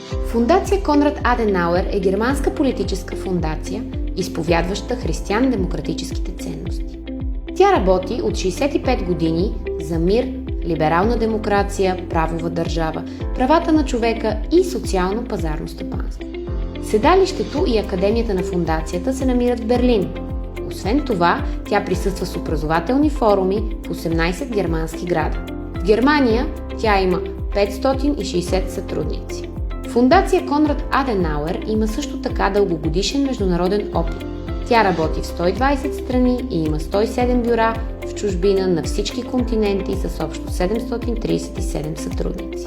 Фондация Конрад Аденауер е германска политическа фондация, изповядваща християн-демократическите ценности. Тя работи от 65 години за мир, либерална демокрация, правова държава, правата на човека и социално пазарно стопанство. Седалището и академията на фондацията се намират в Берлин. Освен това, тя присъства с образователни форуми в 18 германски града. В Германия тя има 560 сътрудници. Фондация Конрад Аденауер има също така дългогодишен международен опит. Тя работи в 120 страни и има 107 бюра в чужбина на всички континенти с общо 737 сътрудници.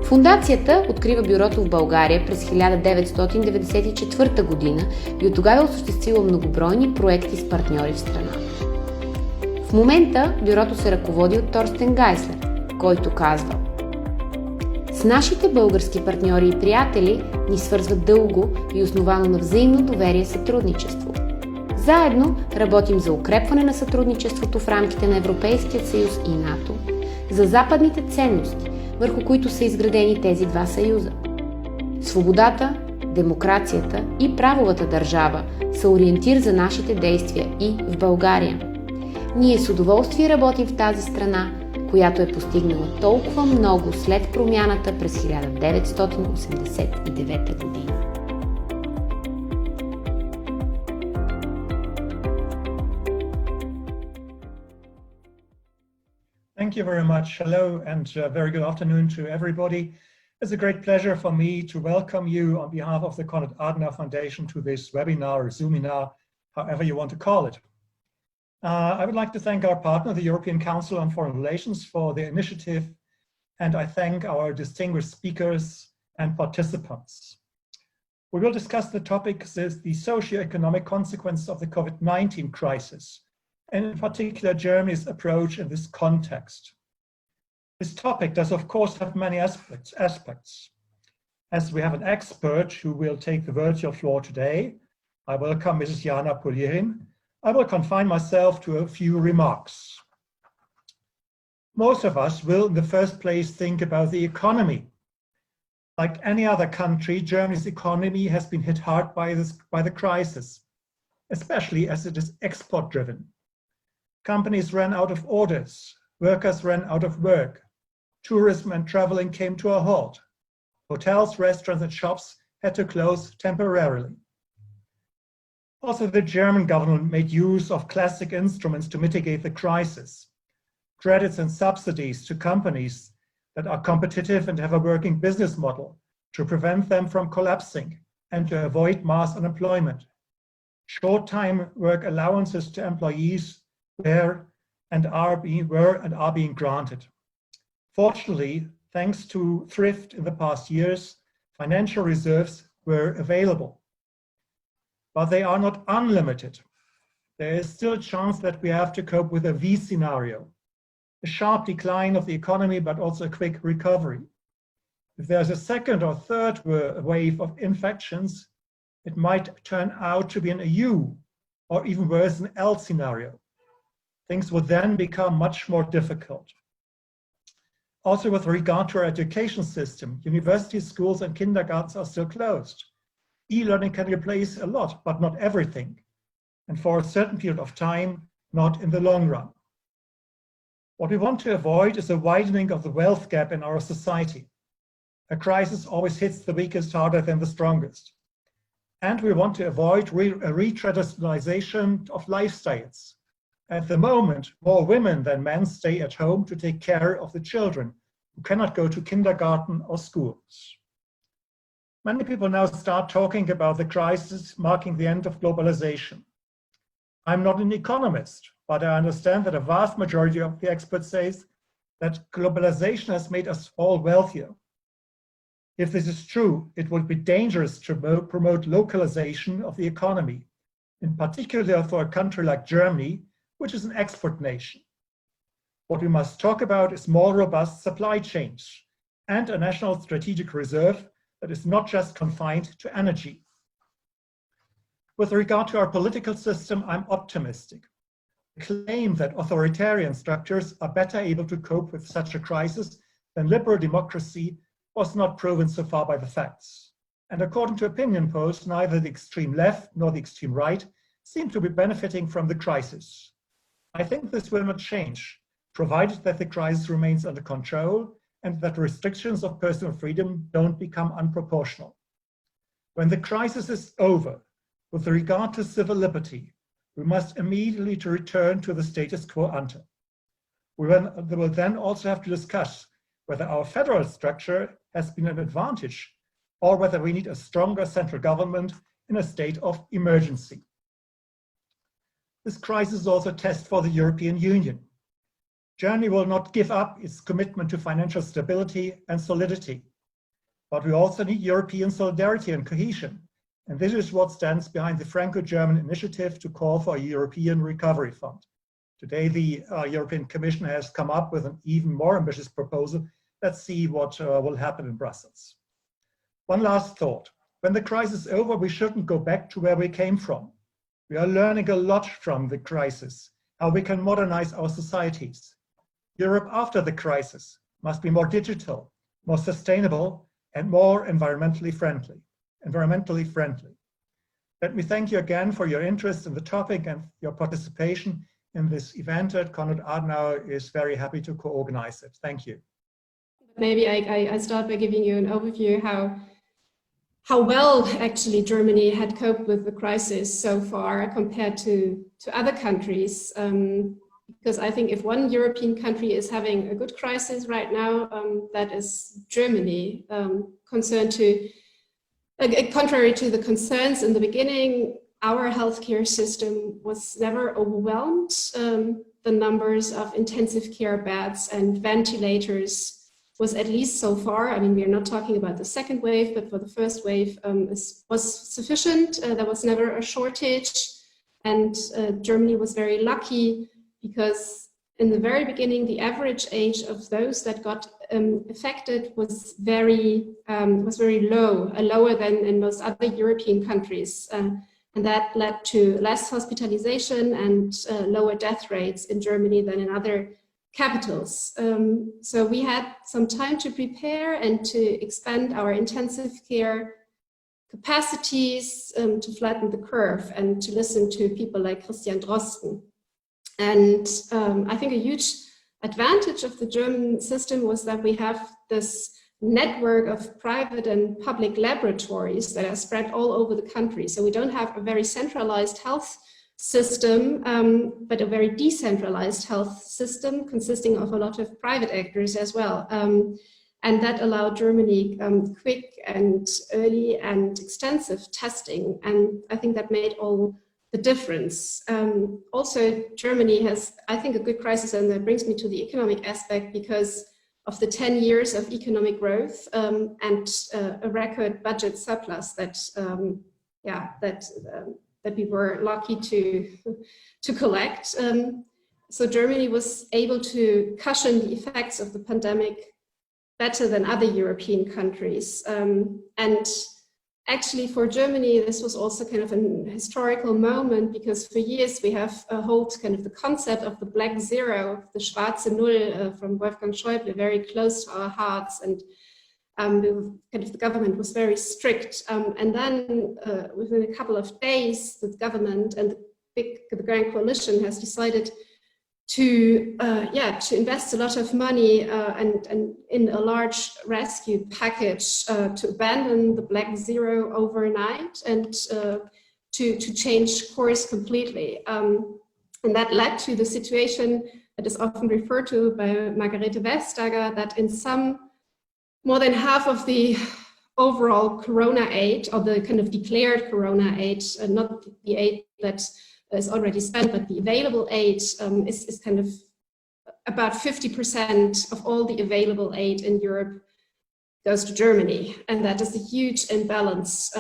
Фондацията открива бюрото в България през 1994 година и от тогава е осъществила многобройни проекти с партньори в страната. В момента бюрото се ръководи от Thorsten Geissler, който казва: "С нашите български партньори и приятели ни свързват дълго и основано на взаимно доверие сътрудничество. Заедно работим за укрепване на сътрудничеството в рамките на Европейския съюз и НАТО, за западните ценности, върху които са изградени тези два съюза. Свободата, демокрацията и правовата държава са ориентир за нашите действия и в България. Ние с удоволствие работим в тази страна, която е постигнала толкова много след промяната през 1989 година." Thank you very much. Hello and very good afternoon to everybody. It's a great pleasure for me to welcome you on behalf of the Konrad Adenauer Foundation to this webinar or Zoominar, however you want to call it. I would like to thank our partner, the European Council on Foreign Relations, for the initiative, and I thank our distinguished speakers and participants. We will discuss the topics as the socio-economic consequences of the COVID-19 crisis, and in particular Germany's approach in this context. This topic does of course have many aspects. As we have an expert who will take the virtual floor today, I welcome Mrs. Jana Puglierin. I will confine myself to a few remarks. Most of us will in the first place think about the economy. Like any other country, Germany's economy has been hit hard by the crisis, especially as it is export-driven. Companies ran out of orders, workers ran out of work, tourism and traveling came to a halt. Hotels, restaurants and shops had to close temporarily. Also, the German government made use of classic instruments to mitigate the crisis. Credits and subsidies to companies that are competitive and have a working business model to prevent them from collapsing and to avoid mass unemployment. Short-time work allowances to employees were and are being granted. Fortunately, thanks to thrift in the past years, financial reserves were available. But they are not unlimited. There is still a chance that we have to cope with a V scenario, a sharp decline of the economy, but also a quick recovery. If there's a second or third wave of infections, it might turn out to be an U, or even worse, an L scenario. Things would then become much more difficult. Also, with regard to our education system, universities, schools, and kindergartens are still closed. E-learning can replace a lot, but not everything, and for a certain period of time, not in the long run. What we want to avoid is a widening of the wealth gap in our society. A crisis always hits the weakest harder than the strongest. And we want to avoid a re-traditionalization of lifestyles. At the moment, more women than men stay at home to take care of the children who cannot go to kindergarten or schools. Many people now start talking about the crisis marking the end of globalization. I'm not an economist, but I understand that a vast majority of the experts say that globalization has made us all wealthier. If this is true, it would be dangerous to promote localization of the economy, in particular for a country like Germany, which is an export nation. What we must talk about is more robust supply chains and a national strategic reserve that is not just confined to energy. With regard to our political system, I'm optimistic. The claim that authoritarian structures are better able to cope with such a crisis than liberal democracy was not proven so far by the facts. And according to opinion polls, neither the extreme left nor the extreme right seem to be benefiting from the crisis. I think this will not change, provided that the crisis remains under control and that restrictions of personal freedom don't become unproportional. When the crisis is over, with regard to civil liberty, we must immediately return to the status quo ante. We will then also have to discuss whether our federal structure has been an advantage or whether we need a stronger central government in a state of emergency. This crisis is also a test for the European Union. Germany will not give up its commitment to financial stability and solidity, but we also need European solidarity and cohesion. And this is what stands behind the Franco-German initiative to call for a European Recovery Fund. Today, the European Commission has come up with an even more ambitious proposal. Let's see what will happen in Brussels. One last thought. When the crisis is over, we shouldn't go back to where we came from. We are learning a lot from the crisis, how we can modernize our societies. Europe after the crisis must be more digital, more sustainable, and more environmentally friendly. Let me thank you again for your interest in the topic and your participation in this event. Konrad Adenauer is very happy to co-organize it. Thank you. Maybe I start by giving you an overview how well actually Germany had coped with the crisis so far compared to other countries. Because I think if one European country is having a good crisis right now, that is Germany, contrary to the concerns in the beginning, our healthcare system was never overwhelmed. The numbers of intensive care beds and ventilators was, at least so far, I mean, we are not talking about the second wave, but for the first wave was sufficient. There was never a shortage, and Germany was very lucky because in the very beginning, the average age of those that got affected was very low, lower than in most other European countries. And that led to less hospitalization and lower death rates in Germany than in other capitals. So we had some time to prepare and to expand our intensive care capacities, to flatten the curve and to listen to people like Christian Drosten. And I think a huge advantage of the German system was that we have this network of private and public laboratories that are spread all over the country. So we don't have a very centralized health system, but a very decentralized health system consisting of a lot of private actors as well. And that allowed Germany quick and early and extensive testing. And I think that made all the difference. Also, Germany has, I think, a good crisis, and that brings me to the economic aspect because of the 10 years of economic growth and a record budget surplus that we were lucky to collect. So Germany was able to cushion the effects of the pandemic better than other European countries. And actually for Germany, this was also kind of an historical moment because for years we have held kind of the concept of the black zero, the schwarze Null from Wolfgang Schäuble, very close to our hearts. And the government was very strict. And then within a couple of days, the government and the Grand Coalition has decided to invest a lot of money and in a large rescue package to abandon the black zero overnight and to change course completely. And that led to the situation that is often referred to by Margarete Vestager, that in more than half of the overall Corona aid, or the kind of declared Corona aid, not the aid that is already spent, but the available aid is kind of about 50% of all the available aid in Europe goes to Germany. And that is a huge imbalance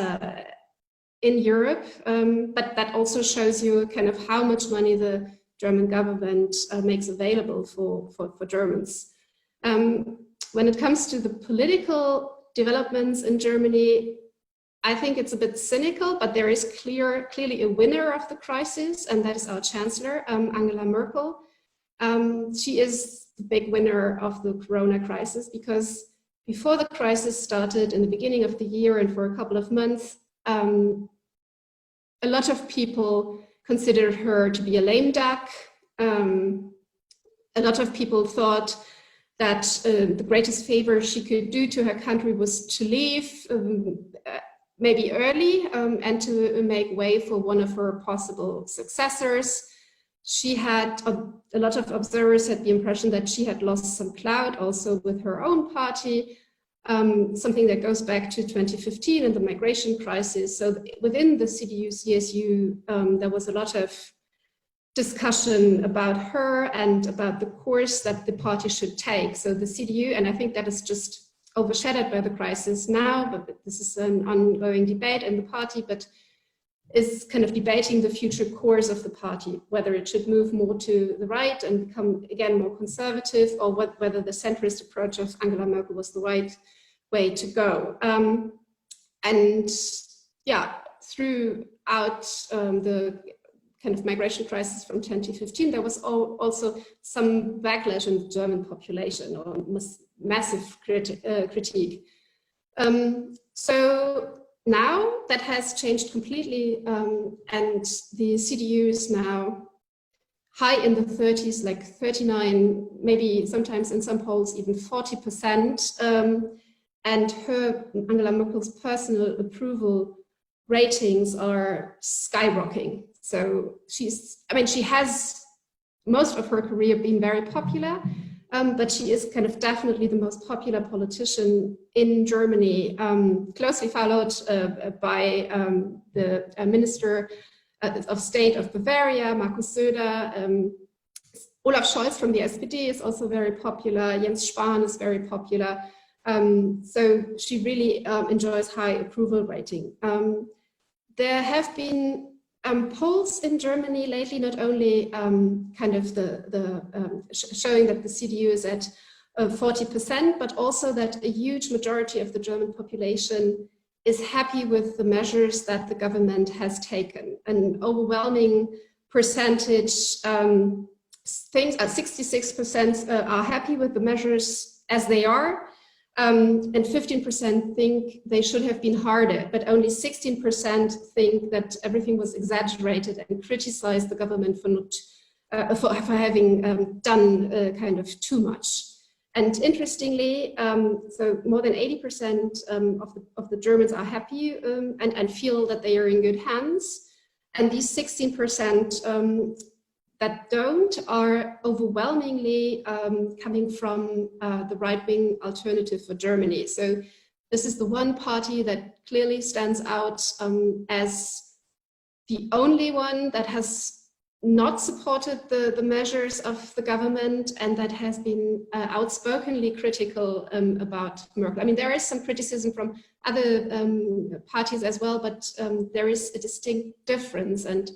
in Europe. But that also shows you kind of how much money the German government makes available for Germans. When it comes to the political developments in Germany, I think it's a bit cynical, but there is clearly a winner of the crisis, and that is our Chancellor, Angela Merkel. She is the big winner of the Corona crisis because before the crisis started, in the beginning of the year and for a couple of months, a lot of people considered her to be a lame duck. A lot of people thought that the greatest favor she could do to her country was to leave, maybe early, and to make way for one of her possible successors. She had, a lot of observers had the impression that she had lost some clout also with her own party, something that goes back to 2015 and the migration crisis. So within the CDU-CSU, there was a lot of discussion about her and about the course that the party should take. So the CDU, and I think that is just overshadowed by the crisis now, but this is an ongoing debate in the party, but is kind of debating the future course of the party, whether it should move more to the right and become again more conservative, or whether the centrist approach of Angela Merkel was the right way to go. And yeah, throughout the kind of migration crisis from 2015, there was also some backlash in the German population, or massive critique. So now that has changed completely, and the CDU is now high in the 30s, like 39, maybe sometimes in some polls even 40%. And Angela Merkel's personal approval ratings are skyrocketing. So she has most of her career been very popular, but she is kind of definitely the most popular politician in Germany, closely followed by the Minister of State of Bavaria, Markus Söder. Olaf Scholz from the SPD is also very popular. Jens Spahn is very popular. So she really enjoys high approval rating. There have been polls in Germany lately, not only kind of showing that the CDU is at 40%, but also that a huge majority of the German population is happy with the measures that the government has taken. An overwhelming percentage thinks 66% are happy with the measures as they are. And 15% think they should have been harder, but only 16% think that everything was exaggerated and criticize the government for not for having done kind of too much. And interestingly, so more than 80% of the Germans are happy and feel that they are in good hands, and these 16% that don't are overwhelmingly coming from the right-wing Alternative for Germany. So this is the one party that clearly stands out as the only one that has not supported the measures of the government and that has been outspokenly critical about Merkel. I mean, there is some criticism from other parties as well, but there is a distinct difference. And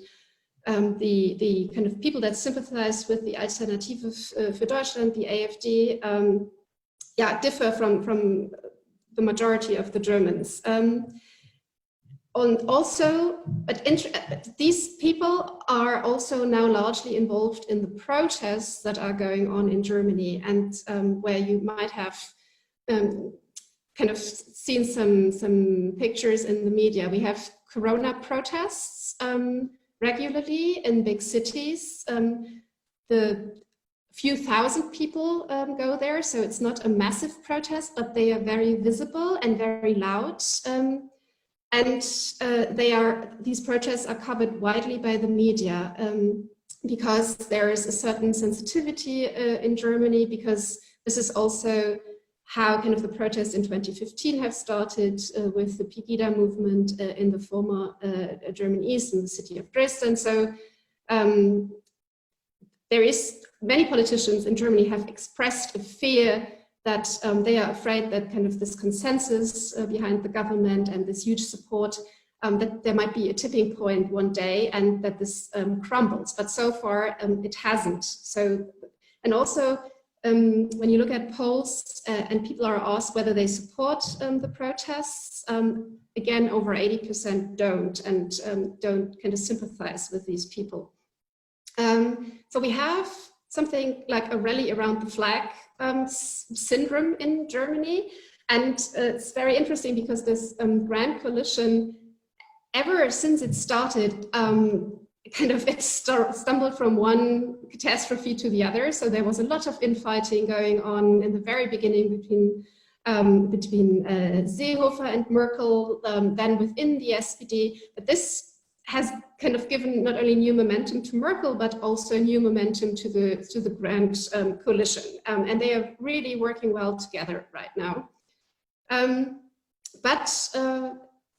the kind of people that sympathize with the Alternative für Deutschland, the AfD, differ from the majority of the Germans. And also, these people are also now largely involved in the protests that are going on in Germany, and where you might have kind of seen some pictures in the media. We have Corona protests regularly in big cities. The few thousand people go there, so it's not a massive protest, but they are very visible and very loud. And these protests are covered widely by the media because there is a certain sensitivity in Germany, because this is also how kind of the protests in 2015 have started with the Pegida movement in the former German East, in the city of Dresden. So many politicians in Germany have expressed a fear that they are afraid that kind of this consensus behind the government and this huge support, that there might be a tipping point one day and that this crumbles. But so far it hasn't. So, and also when you look at polls and people are asked whether they support the protests, again, over 80% don't, and don't kind of sympathize with these people. So we have something like a rally around the flag syndrome in Germany. And it's very interesting because this grand coalition, ever since it started, it stumbled from one catastrophe to the other. So there was a lot of infighting going on in the very beginning between Seehofer and Merkel, then within the SPD. But this has kind of given not only new momentum to Merkel, but also new momentum to the grand coalition. And they are really working well together right now. But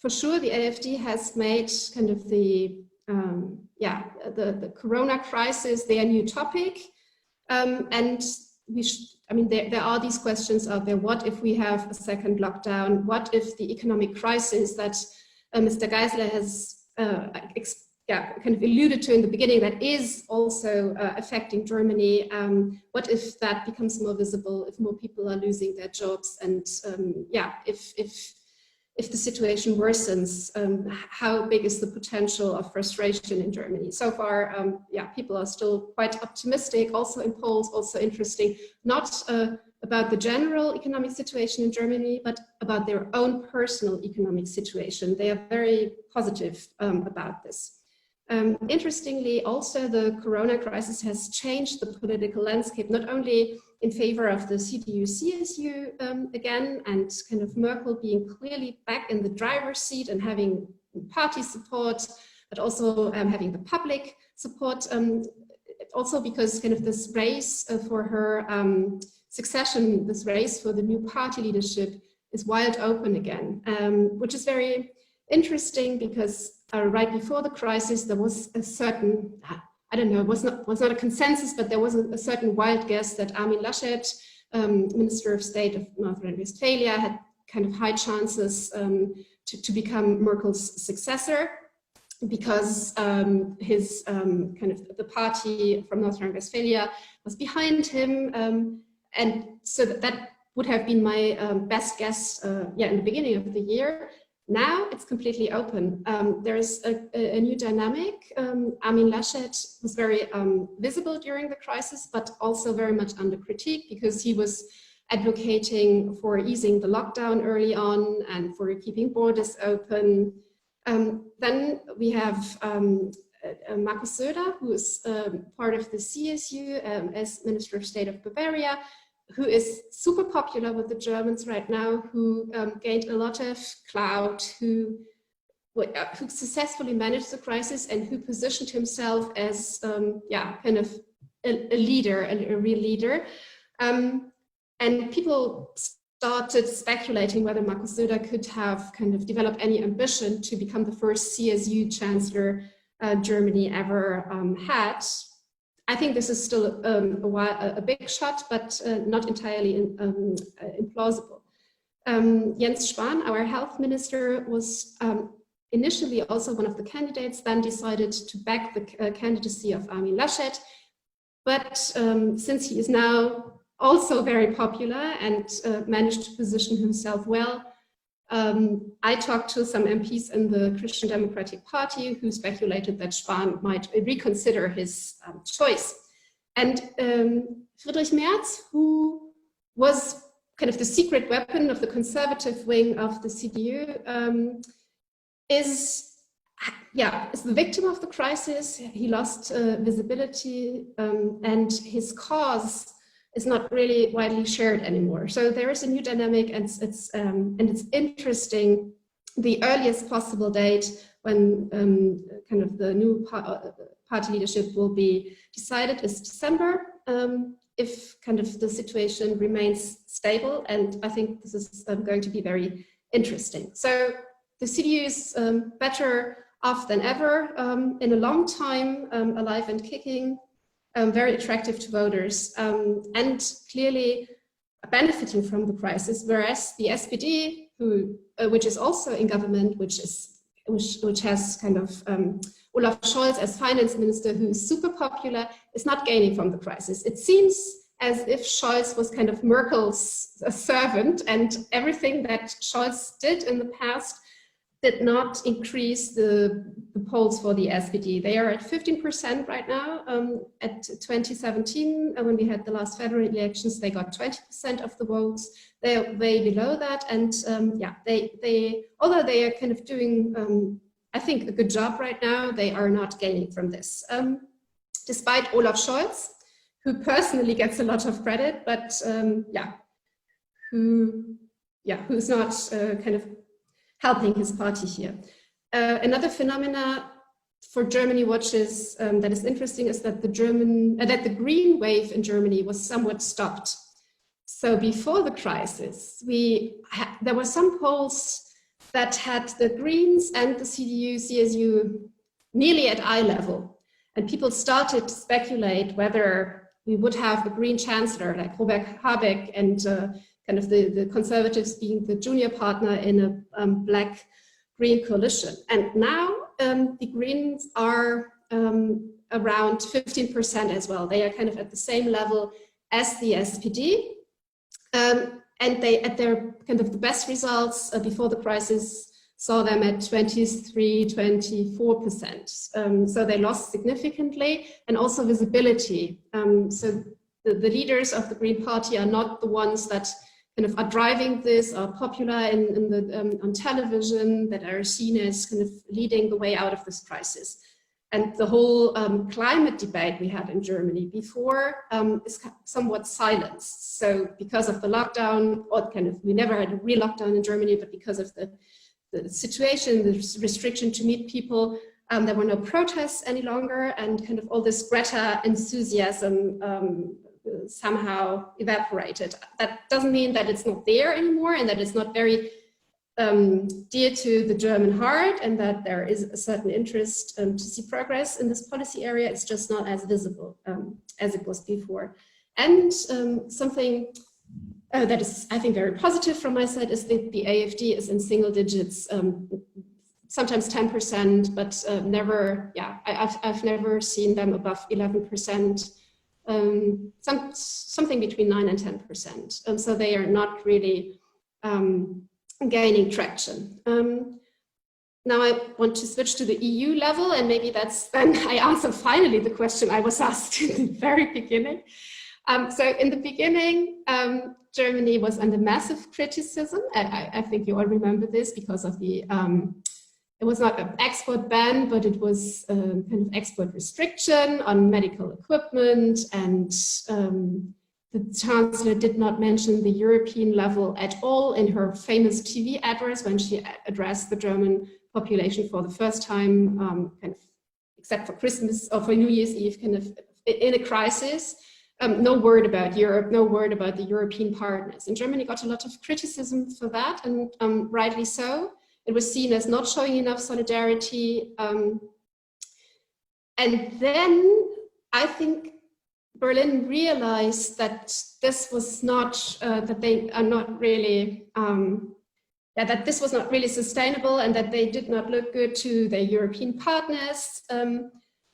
for sure, the AfD has made kind of the Corona crisis their new topic. And there are these questions out there. What if we have a second lockdown? What if the economic crisis that Mr. Geissler has kind of alluded to in the beginning, that is also affecting Germany? What if that becomes more visible, if more people are losing their jobs, and if the situation worsens, how big is the potential of frustration in Germany? So far, people are still quite optimistic, also in polls, also interesting, not about the general economic situation in Germany, but about their own personal economic situation. They are very positive about this. Interestingly, also the Corona crisis has changed the political landscape, not only in favor of the CDU-CSU again, and kind of Merkel being clearly back in the driver's seat and having party support, but also having the public support. Also because kind of this race for her succession, this race for the new party leadership is wide open again, which is very interesting because right before the crisis, there was a certain, I don't know, it was not a consensus, but there was a certain wild guess that Armin Laschet, Minister of State of North Rhine-Westphalia, had kind of high chances to become Merkel's successor, because his kind of the party from North Rhine-Westphalia was behind him, and so that would have been my best guess, in the beginning of the year. Now it's completely open. There's a new dynamic. Armin Laschet was very visible during the crisis, but also very much under critique because he was advocating for easing the lockdown early on and for keeping borders open. Then we have Markus Söder, who is part of the CSU as Minister of State of Bavaria, who is super popular with the Germans right now, who gained a lot of clout, who successfully managed the crisis and who positioned himself as kind of a leader, a real leader. And people started speculating whether Markus Söder could have kind of developed any ambition to become the first CSU chancellor Germany ever had. I think this is still a big shot, but not entirely implausible. Jens Spahn, our health minister, was initially also one of the candidates, then decided to back the candidacy of Armin Laschet. But since he is now also very popular and managed to position himself well, I talked to some MPs in the Christian Democratic Party who speculated that Spahn might reconsider his choice. And Friedrich Merz, who was kind of the secret weapon of the conservative wing of the CDU, is the victim of the crisis. He lost visibility, and his cause is not really widely shared anymore. So there is a new dynamic, and it's interesting. The earliest possible date when kind of the new party leadership will be decided is December, if kind of the situation remains stable. And I think this is going to be very interesting. So the CDU is better off than ever, in a long time, alive and kicking. Very attractive to voters, and clearly benefiting from the crisis, whereas the SPD, which is also in government, which has kind of Olaf Scholz as finance minister, who is super popular, is not gaining from the crisis. It seems as if Scholz was kind of Merkel's servant, and everything that Scholz did in the past did not increase the polls for the SPD. They are at 15% right now. At 2017, when we had the last federal elections, they got 20% of the votes. They are way below that, and although they are kind of doing, I think, a good job right now, they are not gaining from this. Despite Olaf Scholz, who personally gets a lot of credit, but who's not kind of helping his party here. Another phenomena for Germany watches that is interesting is that the green wave in Germany was somewhat stopped. So before the crisis, there were some polls that had the Greens and the CDU, CSU nearly at eye level, and people started to speculate whether we would have a green chancellor like Robert Habeck and kind of the Conservatives being the junior partner in a black-green coalition. And now the Greens are around 15% as well. They are kind of at the same level as the SPD. And they, at their kind of the best results before the crisis, saw them at 23, 24%. So they lost significantly, and also visibility. So the leaders of the Green Party are not the ones that kind of are driving this, are popular on television, that are seen as kind of leading the way out of this crisis. And the whole climate debate we had in Germany before is somewhat silenced. So because of the lockdown, or kind of, we never had a real lockdown in Germany, but because of the situation, the restriction to meet people, there were no protests any longer, and kind of all this Greta enthusiasm somehow evaporated. That doesn't mean that it's not there anymore, and that it's not very dear to the German heart, and that there is a certain interest to see progress in this policy area. It's just not as visible as it was before. And something that is, I think, very positive from my side is that the AfD is in single digits, sometimes 10%, but never, I've never seen them above 11%, something between 9 and 10%. So they are not really gaining traction. Now I want to switch to the EU level, and maybe that's then I answer finally the question I was asked in the very beginning. So in the beginning, Germany was under massive criticism. I think you all remember this because of the, it was not an export ban, but it was kind of export restriction on medical equipment, and the Chancellor did not mention the European level at all in her famous TV address when she addressed the German population for the first time, kind of, except for Christmas or for New Year's Eve, kind of in a crisis. No word about Europe, no word about the European partners. And Germany got a lot of criticism for that, and rightly so. It was seen as not showing enough solidarity. And then I think Berlin realized that this was not, that they are not really, that this was not really sustainable, and that they did not look good to their European partners.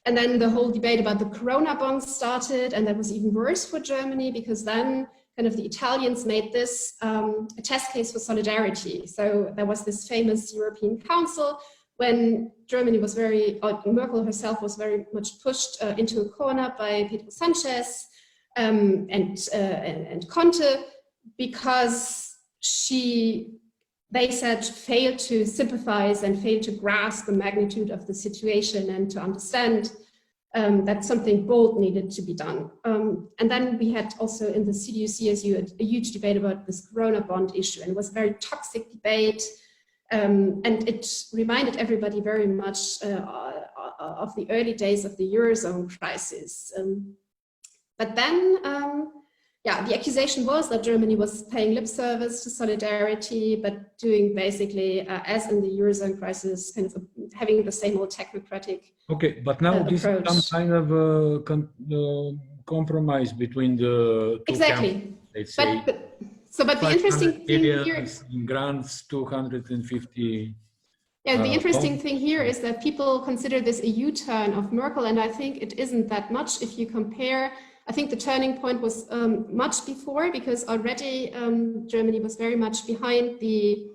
And then the whole debate about the Corona bonds started, and that was even worse for Germany, because then kind of the Italians made this a test case for solidarity. So there was this famous European Council when Germany was Merkel herself was very much pushed into a corner by Pedro Sanchez and Conte, because they said, failed to sympathize and failed to grasp the magnitude of the situation and to understand that something bold needed to be done. And then we had also in the CDU-CSU a huge debate about this Corona bond issue, and it was a very toxic debate. And it reminded everybody very much of the early days of the Eurozone crisis. But then, the accusation was that Germany was paying lip service to solidarity, but doing basically, as in the Eurozone crisis, kind of having the same old technocratic Okay, but now this is some kind of compromise between the two camps, let's say. But the interesting thing here, in grants, 250. Yeah, the interesting thing here is that people consider this a U-turn of Merkel, and I think it isn't that much if you compare. I think the turning point was much before, because already Germany was very much behind the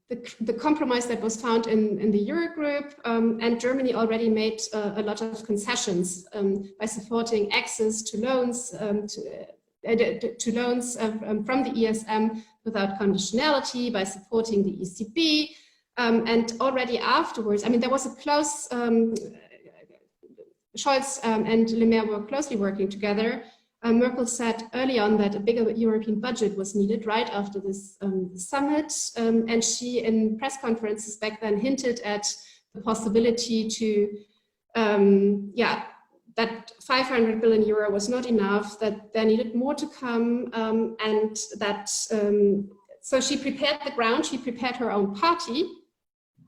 the compromise that was found in the Eurogroup, and Germany already made a lot of concessions by supporting access to loans to loans from the ESM without conditionality, by supporting the ECB, and already afterwards, I mean, there was a close, Scholz and Le Maire were closely working together. Merkel said early on that a bigger European budget was needed right after this summit, and she, in press conferences back then, hinted at the possibility to, that 500 billion euro was not enough, that there needed more to come, and that, so she prepared the ground, she prepared her own party,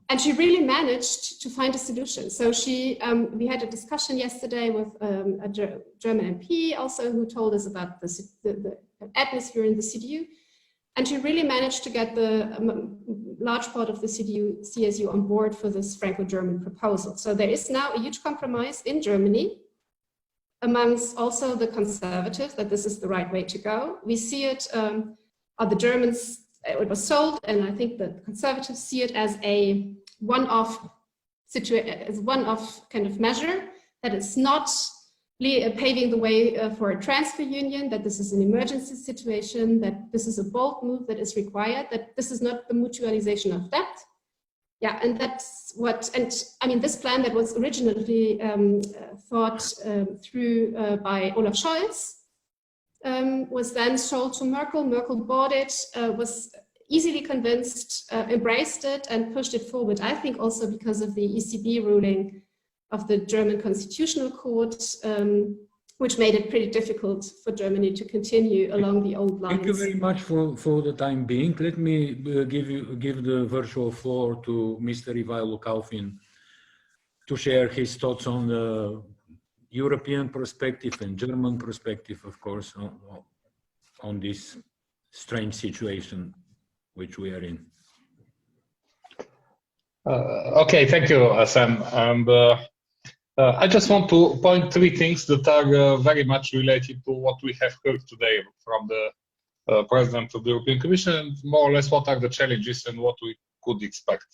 and she really managed to find a solution. So she, we had a discussion yesterday with a German MP also, who told us about the atmosphere in the CDU. And she really managed to get the large part of the CSU on board for this Franco-German proposal. So there is now a huge compromise in Germany amongst also the conservatives that this is the right way to go. We see it, the Germans, it was sold, and I think the conservatives see it as a one-off kind of measure, that it's not paving the way for a transfer union, that this is an emergency situation, that this is a bold move that is required, that this is not the mutualization of debt. Yeah, and that's what, and I mean, this plan that was originally thought through by Olaf Scholz was then sold to Merkel. Merkel bought it, was easily convinced, embraced it, and pushed it forward. I think also because of the ECB ruling of the German Constitutional Court, which made it pretty difficult for Germany to continue along the old lines. Thank you very much for the time being. Let me give the virtual floor to Mr. Ivaylo Kalfin to share his thoughts on the European perspective and German perspective, of course, on this strange situation which we are in. Okay, thank you, Asen. And I just want to point three things that are very much related to what we have heard today from the President of the European Commission, and more or less what are the challenges and what we could expect.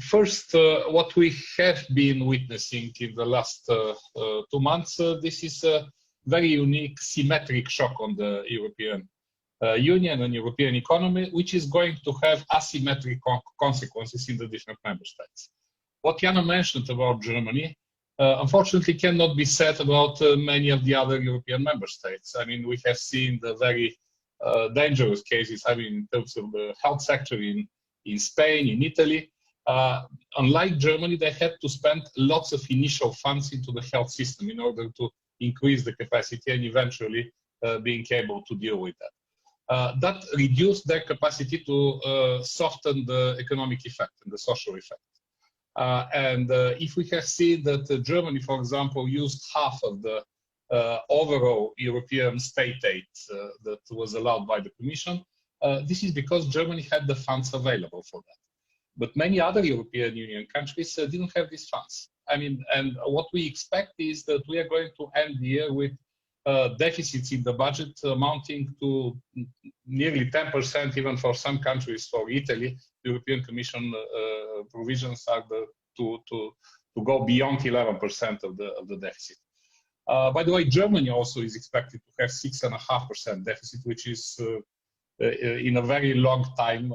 First, what we have been witnessing in the last 2 months, this is a very unique symmetric shock on the European Union and European economy, which is going to have asymmetric consequences in the different member states. What Jana mentioned about Germany, unfortunately, cannot be said about many of the other European member states. I mean, we have seen the very dangerous cases, I mean, in terms of the health sector in Spain, in Italy. Unlike Germany, they had to spend lots of initial funds into the health system in order to increase the capacity and eventually being able to deal with that. That reduced their capacity to soften the economic effect and the social effect. If we have seen that Germany, for example, used half of the overall European state aid that was allowed by the Commission, this is because Germany had the funds available for that. But many other European Union countries didn't have these funds. I mean, and what we expect is that we are going to end the year with deficits in the budget amounting to nearly 10%, even for some countries. For Italy, the European Commission provisions are to go beyond 11% of the deficit. By the way, Germany also is expected to have 6.5% deficit, which is in a very long time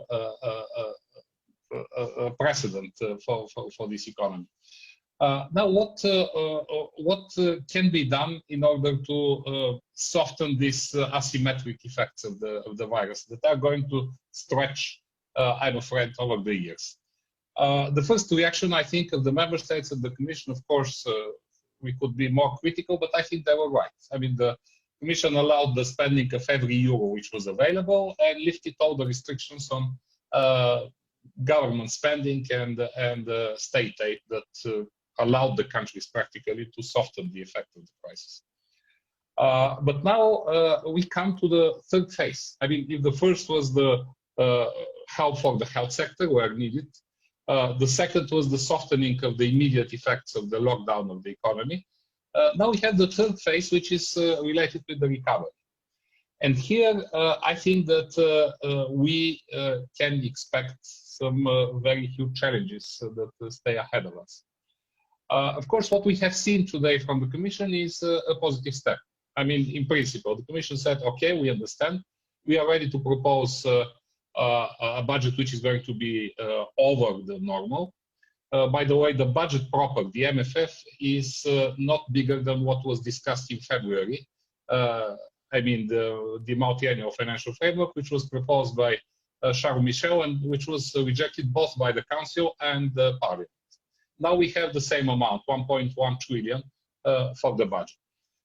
precedent for this economy. Now, what can be done in order to soften these asymmetric effects of the virus that are going to stretch, I'm afraid, over the years? The first reaction, I think, of the member states and the Commission, of course, we could be more critical, but I think they were right. I mean, the Commission allowed the spending of every euro which was available and lifted all the restrictions on government spending and state aid that allowed the countries practically to soften the effect of the crisis. But now we come to the third phase. I mean, if the first was the help for the health sector where needed, the second was the softening of the immediate effects of the lockdown of the economy. Now we have the third phase, which is related with the recovery. And here, I think that we can expect some very huge challenges that stay ahead of us. Of course, what we have seen today from the Commission is a positive step. I mean, in principle, the Commission said, okay, we understand. We are ready to propose a budget which is going to be over the normal. By the way, the budget proper, the MFF, is not bigger than what was discussed in February. I mean, the multi-annual financial framework, which was proposed by Charles Michel and which was rejected both by the Council and the Parliament. Now we have the same amount, 1.1 trillion for the budget.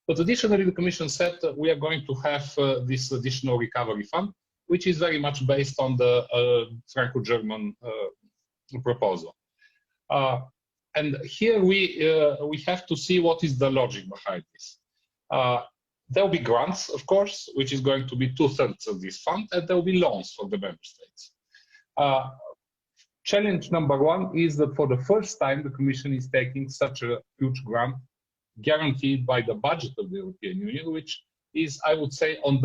But additionally, the Commission said that we are going to have this additional recovery fund, which is very much based on the Franco-German proposal. And here we have to see what is the logic behind this. There will be grants, of course, which is going to be 2/3 of this fund, and there will be loans for the member states. Challenge number one is that for the first time, the Commission is taking such a huge grant guaranteed by the budget of the European Union, which is, I would say, on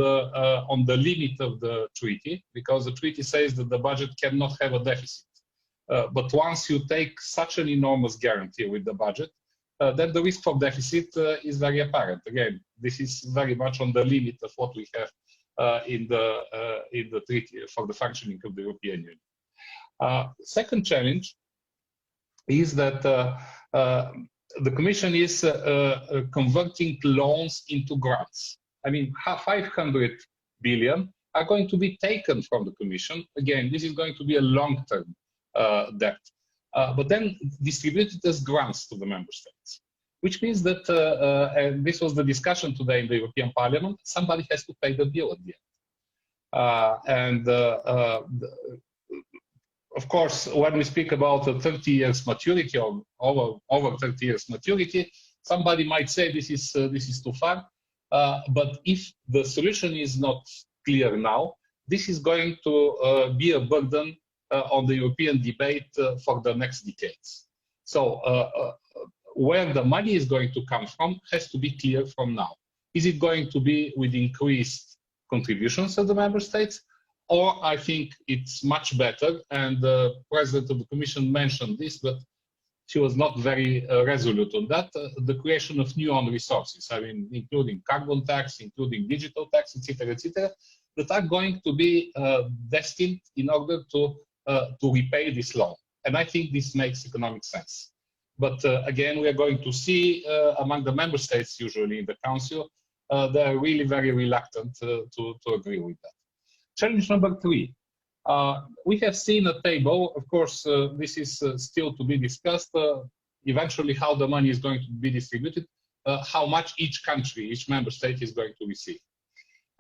the limit of the treaty, because the treaty says that the budget cannot have a deficit. But once you take such an enormous guarantee with the budget, then the risk for deficit is very apparent. Again, this is very much on the limit of what we have in the treaty for the functioning of the European Union. Second challenge is that the Commission is converting loans into grants. I mean, 500 billion are going to be taken from the Commission. Again, this is going to be a long-term debt, but then distributed as grants to the member states, which means that, and this was the discussion today in the European Parliament, somebody has to pay the bill at the end. Of course, when we speak about a 30 years maturity or over 30 years maturity, somebody might say this is too far. But if the solution is not clear now, this is going to be a burden on the European debate for the next decades. So where the money is going to come from has to be clear from now. Is it going to be with increased contributions of the member states? Or I think it's much better, and the President of the Commission mentioned this, but she was not very resolute on that, the creation of new own resources, I mean, including carbon tax, including digital tax, etc., that are going to be destined in order to repay this loan. And I think this makes economic sense. But again, we are going to see among the member states, usually in the Council, they are really very reluctant to agree with that. Challenge number three. We have seen a table, of course, this is still to be discussed, eventually how the money is going to be distributed, how much each country, each member state is going to receive.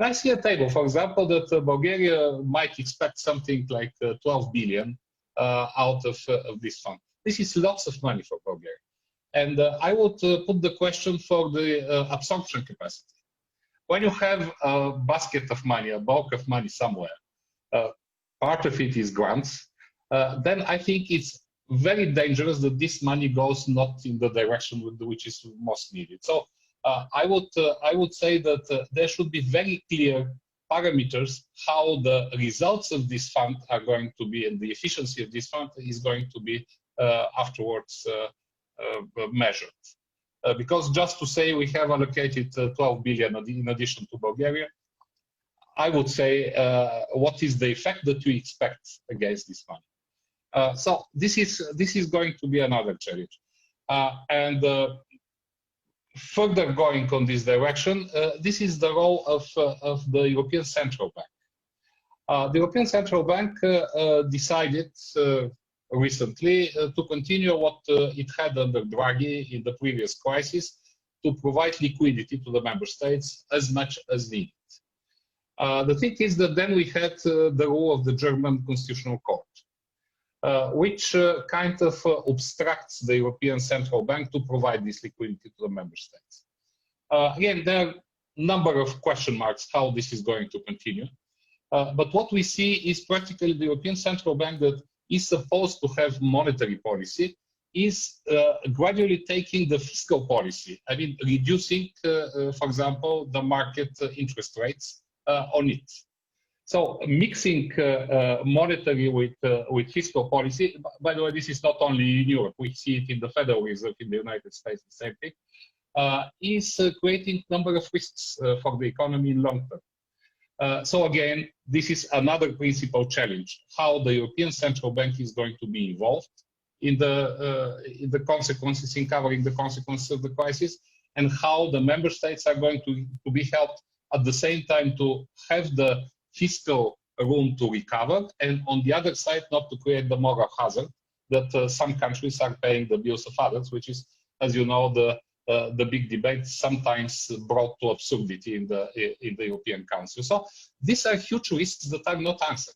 And I see a table, for example, that Bulgaria might expect something like 12 billion out of this fund. This is lots of money for Bulgaria. And I would put the question for the absorption capacity. When you have a basket of money, a bulk of money somewhere, part of it is grants, then I think it's very dangerous that this money goes not in the direction which is most needed. So I would say that there should be very clear parameters how the results of this fund are going to be and the efficiency of this fund is going to be afterwards measured. Because just to say we have allocated 12 billion in addition to Bulgaria, I would say what is the effect that we expect against this money. So this is going to be another challenge. And further going on this direction, this is the role of the European Central Bank. The European Central Bank decided recently to continue what it had under Draghi in the previous crisis, to provide liquidity to the member states as much as needed. The thing is that then we had the rule of the German Constitutional Court, which kind of obstructs the European Central Bank to provide this liquidity to the member states. Again, there are a number of question marks how this is going to continue. But what we see is practically the European Central Bank that is supposed to have monetary policy is gradually taking the fiscal policy. I mean, reducing, for example, the market interest rates on it. So mixing monetary with fiscal policy, by the way, this is not only in Europe, we see it in the Federal Reserve in the United States, the same thing, is creating a number of risks for the economy in long term. So again, this is another principal challenge, how the European Central Bank is going to be involved in the consequences, in covering the consequences of the crisis, and how the member states are going to be helped at the same time to have the fiscal room to recover, and on the other side, not to create the moral hazard that some countries are paying the bills of others, which is, as you know, the big debate sometimes brought to absurdity in the European Council. So these are huge risks that are not answered.